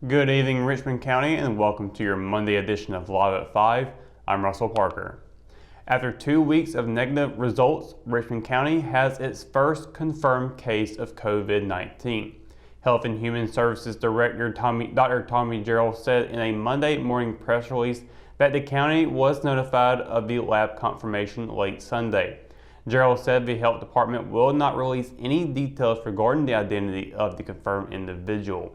Good evening, Richmond County, and welcome to your Monday edition of Live at 5. I'm Russell Parker. After 2 weeks of negative results, Richmond County has its first confirmed case of COVID-19. Health and Human Services Director Dr. Tommy Gerald said in a Monday morning press release that the county was notified of the lab confirmation late Sunday. Gerald said the health department will not release any details regarding the identity of the confirmed individual.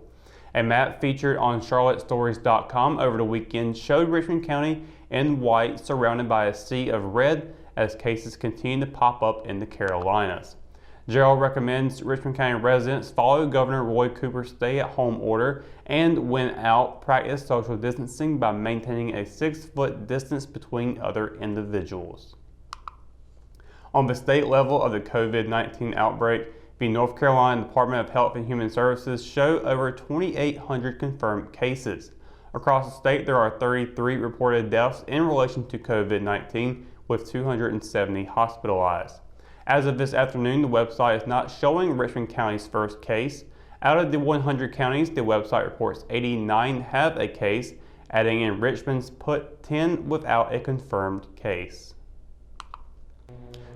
A map featured on charlottestories.com over the weekend showed Richmond County in white surrounded by a sea of red as cases continue to pop up in the Carolinas. Gerald recommends Richmond County residents follow Governor Roy Cooper's stay-at-home order and, when out, practice social distancing by maintaining a 6-foot distance between other individuals. On the state level of the COVID-19 outbreak, the North Carolina Department of Health and Human Services showed over 2,800 confirmed cases. Across the state, there are 33 reported deaths in relation to COVID-19, with 270 hospitalized. As of this afternoon, the website is not showing Richmond County's first case. Out of the 100 counties, the website reports 89 have a case, adding in Richmond's put 10 without a confirmed case.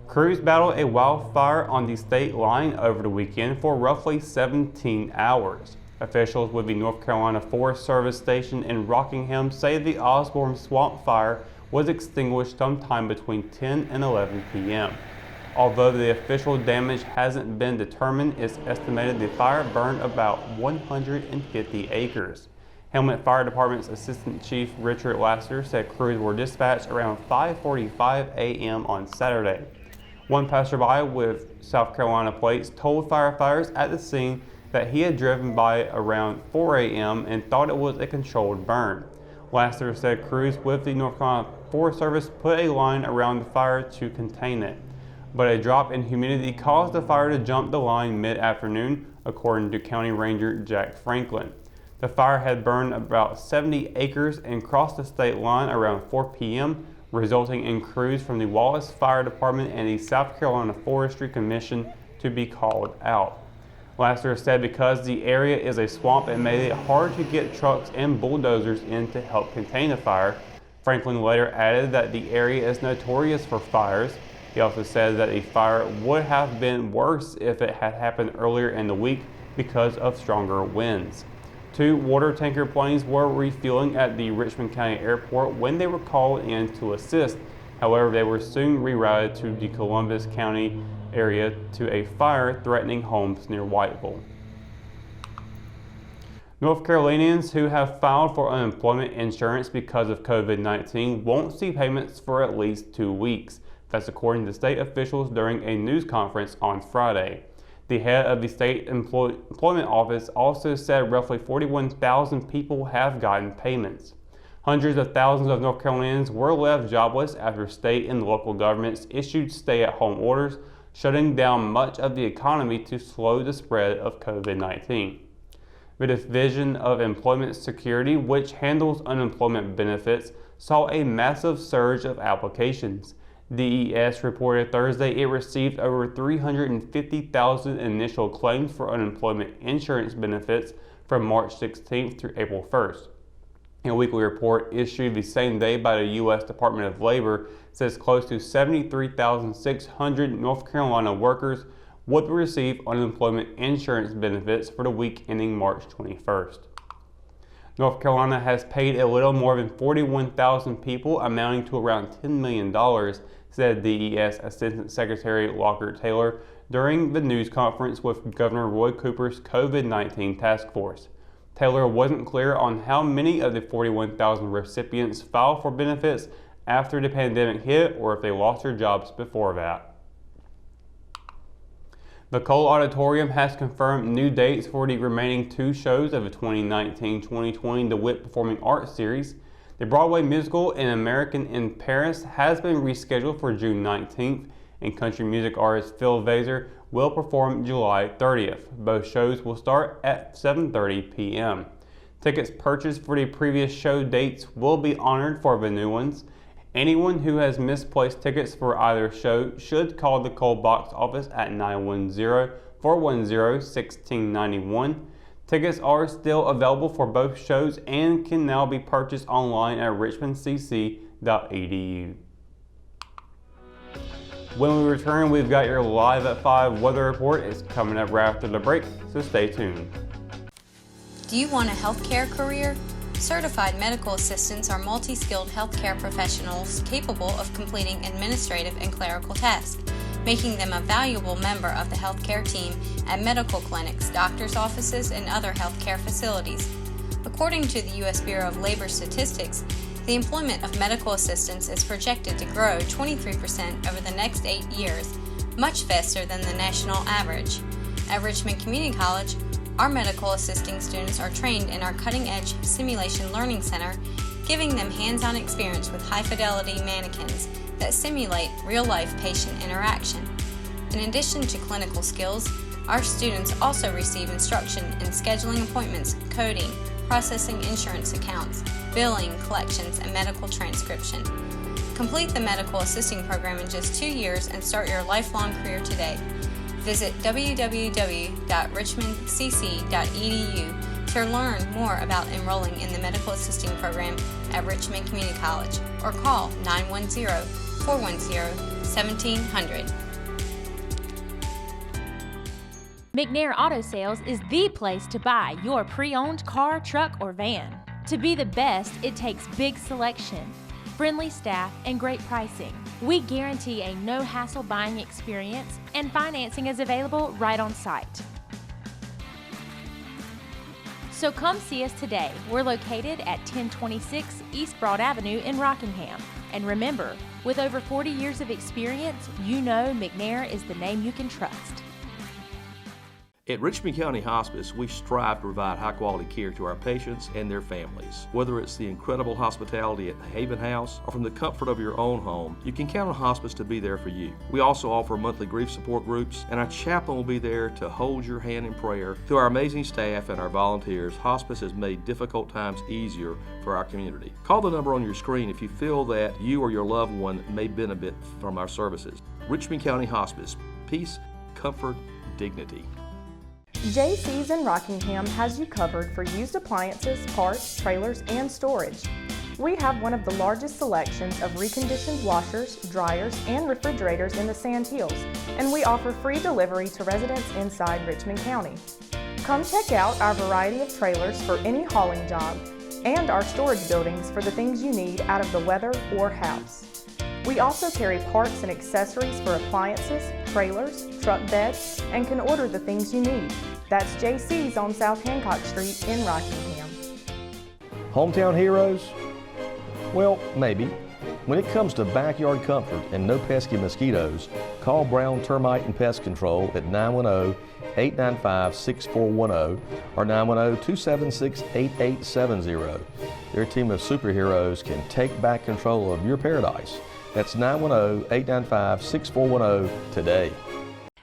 Crews battled a wildfire on the state line over the weekend for roughly 17 hours. Officials with the North Carolina Forest Service station in Rockingham say the Osborne Swamp Fire was extinguished sometime between 10 and 11 p.m. Although the official damage hasn't been determined, it's estimated the fire burned about 150 acres. Hamlet Fire Department's Assistant Chief Richard Lassiter said crews were dispatched around 5:45 a.m. on Saturday. One passerby with South Carolina plates told firefighters at the scene that he had driven by around 4 a.m. and thought it was a controlled burn. Lassiter said crews with the North Carolina Forest Service put a line around the fire to contain it, but a drop in humidity caused the fire to jump the line mid-afternoon, according to County Ranger Jack Franklin. The fire had burned about 70 acres and crossed the state line around 4 p.m., resulting in crews from the Wallace Fire Department and the South Carolina Forestry Commission to be called out. Lassiter said because the area is a swamp, it made it hard to get trucks and bulldozers in to help contain the fire. Franklin later added that the area is notorious for fires. He also said that the fire would have been worse if it had happened earlier in the week because of stronger winds. 2 water tanker planes were refueling at the Richmond County Airport when they were called in to assist. However, they were soon rerouted to the Columbus County area to a fire threatening homes near Whiteville. North Carolinians who have filed for unemployment insurance because of COVID-19 won't see payments for at least 2 weeks. That's according to state officials during a news conference on Friday. The head of the state employment office also said roughly 41,000 people have gotten payments. Hundreds of thousands of North Carolinians were left jobless after state and local governments issued stay-at-home orders, shutting down much of the economy to slow the spread of COVID-19. The Division of Employment Security, which handles unemployment benefits, saw a massive surge of applications. DES reported Thursday it received over 350,000 initial claims for unemployment insurance benefits from March 16th through April 1st. A weekly report issued the same day by the U.S. Department of Labor says close to 73,600 North Carolina workers would receive unemployment insurance benefits for the week ending March 21st. North Carolina has paid a little more than 41,000 people, amounting to around $10 million, said DES Assistant Secretary Lockhart Taylor during the news conference with Governor Roy Cooper's COVID-19 task force. Taylor wasn't clear on how many of the 41,000 recipients filed for benefits after the pandemic hit or if they lost their jobs before that. The Cole Auditorium has confirmed new dates for the remaining 2 shows of the 2019-2020 DeWitt Performing Arts Series. The Broadway musical An American in Paris has been rescheduled for June 19th, and country music artist Phil Vaser will perform July 30th. Both shows will start at 7:30 p.m. Tickets purchased for the previous show dates will be honored for the new ones. Anyone who has misplaced tickets for either show should call the Cole box office at 910-410-1691. Tickets are still available for both shows and can now be purchased online at richmondcc.edu. When we return, we've got your Live at 5 weather report. It's coming up right after the break, so stay tuned. Do you want a healthcare career? Certified medical assistants are multi-skilled healthcare professionals capable of completing administrative and clerical tasks, making them a valuable member of the healthcare team at medical clinics, doctors' offices, and other healthcare facilities. According to the U.S. Bureau of Labor Statistics, the employment of medical assistants is projected to grow 23% over the next 8 years, much faster than the national average. At Richmond Community College, our medical assisting students are trained in our cutting-edge Simulation Learning Center, giving them hands-on experience with high-fidelity mannequins that simulate real-life patient interaction. In addition to clinical skills, our students also receive instruction in scheduling appointments, coding, processing insurance accounts, billing, collections, and medical transcription. Complete the medical assisting program in just 2 years and start your lifelong career today. Visit www.richmondcc.edu to learn more about enrolling in the medical assisting program at Richmond Community College or call 910-410-1700. McNair Auto Sales is the place to buy your pre-owned car, truck, or van. To be the best, it takes big selection, friendly staff, and great pricing. We guarantee a no-hassle buying experience, and financing is available right on site. So come see us today. We're located at 1026 East Broad Avenue in Rockingham. And remember, with over 40 years of experience, you know McNair is the name you can trust. At Richmond County Hospice, we strive to provide high-quality care to our patients and their families. Whether it's the incredible hospitality at the Haven House or from the comfort of your own home, you can count on Hospice to be there for you. We also offer monthly grief support groups, and our chaplain will be there to hold your hand in prayer. Through our amazing staff and our volunteers, Hospice has made difficult times easier for our community. Call the number on your screen if you feel that you or your loved one may benefit from our services. Richmond County Hospice. Peace, comfort, dignity. JC's in Rockingham has you covered for used appliances, parts, trailers, and storage. We have one of the largest selections of reconditioned washers, dryers, and refrigerators in the Sand Hills, and we offer free delivery to residents inside Richmond County. Come check out our variety of trailers for any hauling job and our storage buildings for the things you need out of the weather or house. We also carry parts and accessories for appliances, trailers, truck beds, and can order the things you need. That's JC's on South Hancock Street in Rockingham. Hometown heroes? Well, maybe. When it comes to backyard comfort and no pesky mosquitoes, call Brown Termite and Pest Control at 910-895-6410 or 910-276-8870. Their team of superheroes can take back control of your paradise. That's 910-895-6410 today.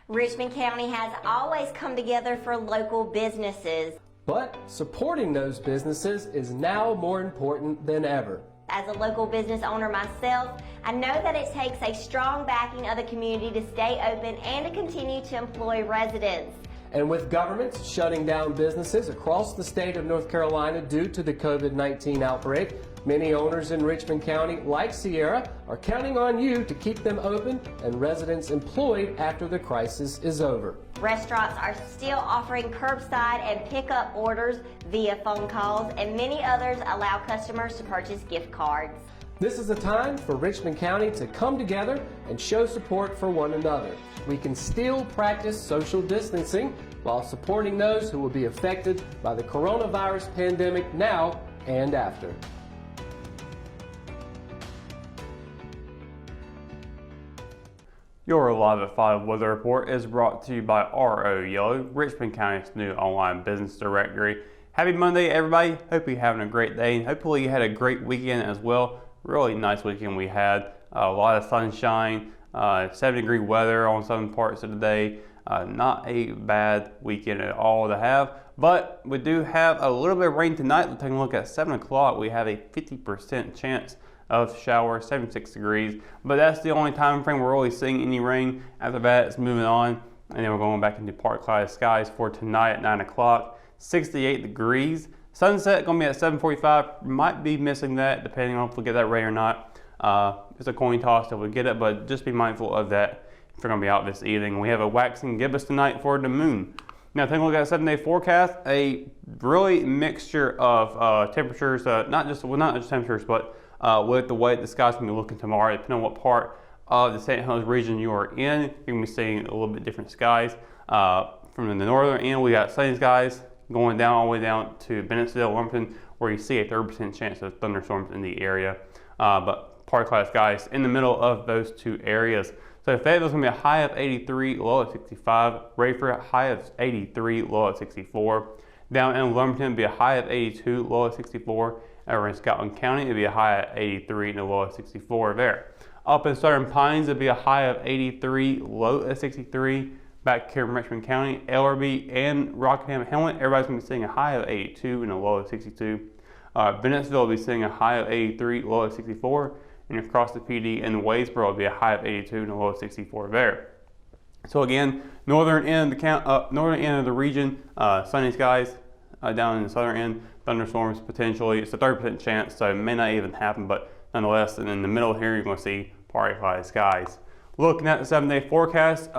Richmond County has always come together for local businesses. But supporting those businesses is now more important than ever. As a local business owner myself, I know that it takes a strong backing of the community to stay open and to continue to employ residents. And with governments shutting down businesses across the state of North Carolina due to the COVID-19 outbreak, many owners in Richmond County, like Sierra, are counting on you to keep them open and residents employed after the crisis is over. Restaurants are still offering curbside and pickup orders via phone calls, and many others allow customers to purchase gift cards. This is a time for Richmond County to come together and show support for one another. We can still practice social distancing while supporting those who will be affected by the coronavirus pandemic now and after. Your Live at 5 weather report is brought to you by RO Yellow, Richmond County's new online business directory. Happy Monday, everybody. Hope you're having a great day, and hopefully you had a great weekend as well. Really nice weekend we had. A lot of sunshine, 70-degree weather on some parts of the day. Not a bad weekend at all to have, but we do have a little bit of rain tonight. We're taking a look at 7 o'clock. We have a 50% chance of shower, 76 degrees, but that's the only time frame we're really seeing any rain. After that, it's moving on, and then we're going back into part cloud skies for tonight at 9 o'clock. 68 degrees. Sunset going to be at 7:45. Might be missing that depending on if we get that rain or not. It's a coin toss if we get it, but just be mindful of that if you're going to be out this evening. We have a waxing gibbous tonight for the moon. Now taking a look at a 7-day forecast, a really mixture of temperatures, not just temperatures, but with the way the sky's going to be looking tomorrow, depending on what part of the St. Helens region you are in, you're going to be seeing a little bit different skies. From the northern end, we got sunny skies going down all the way down to Bennettsville, Lumberton, where you see a 30% chance of thunderstorms in the area. But partly cloud skies in the middle of those two areas. So Fayetteville's going to be a high of 83, low of 65. Rayford, high of 83, low of 64. Down in Lumberton, it'll be a high of 82, low of 64. Over in Scotland County, it'll be a high of 83 and a low of 64 there. Up in Southern Pines, it'll be a high of 83, low of 63. Back here in Richmond County, Ellerby and Rockingham Hamlet, everybody's going to be seeing a high of 82 and a low of 62. Bennettsville will be seeing a high of 83, low of 64. And across the PD in Wadesboro will be a high of 82 and a low of 64 there. So again, northern end of the region, sunny skies. Down in the southern end, thunderstorms potentially. It's a 30% chance, so it may not even happen, but nonetheless, and in the middle here, you're going to see partly cloud skies. Looking at the 7-day forecast,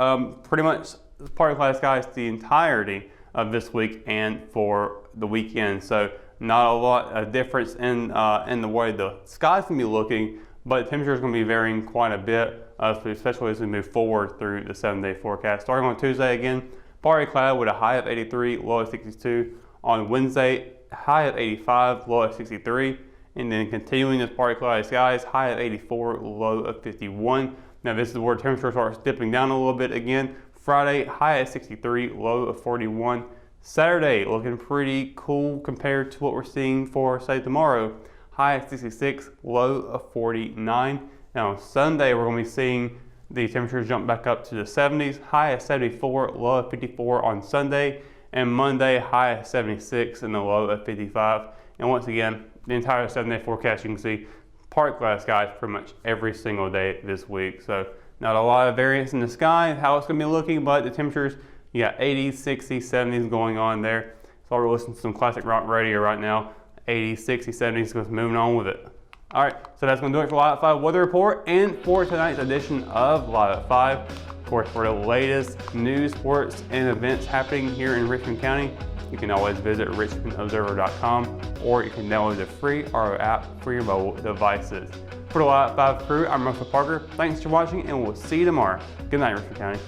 pretty much partly cloud skies the entirety of this week and for the weekend. So not a lot of difference in the way the sky's going to be looking, but the temperature is going to be varying quite a bit, especially as we move forward through the 7-day forecast. Starting on Tuesday again, partly cloud with a high of 83, low of 62. On Wednesday, high of 85, low of 63. And then continuing this partly cloudy skies, high of 84, low of 51. Now this is where temperature starts dipping down a little bit again. Friday, high of 63, low of 41. Saturday, looking pretty cool compared to what we're seeing for, say, tomorrow. High of 66, low of 49. Now on Sunday, we're going to be seeing the temperatures jump back up to the 70s. High of 74, low of 54 on Sunday. And Monday, high of 76 and a low of 55. And once again, the entire 7-day forecast, you can see partly cloud skies pretty much every single day this week. So not a lot of variance in the sky, how it's going to be looking, but the temperatures, you got 80s, 60s, 70s going on there. So we're listening to some classic rock radio right now. 80s, 60s, 70s, just moving on with it. All right, so that's going to do it for Live at 5 Weather Report and for tonight's edition of Live at 5. Of course, for the latest news, sports, and events happening here in Richmond County, you can always visit richmondobserver.com, or you can download the free RO app for your mobile devices. For the Live at 5 crew, I'm Russell Parker. Thanks for watching, and we'll see you tomorrow. Good night, Richmond County.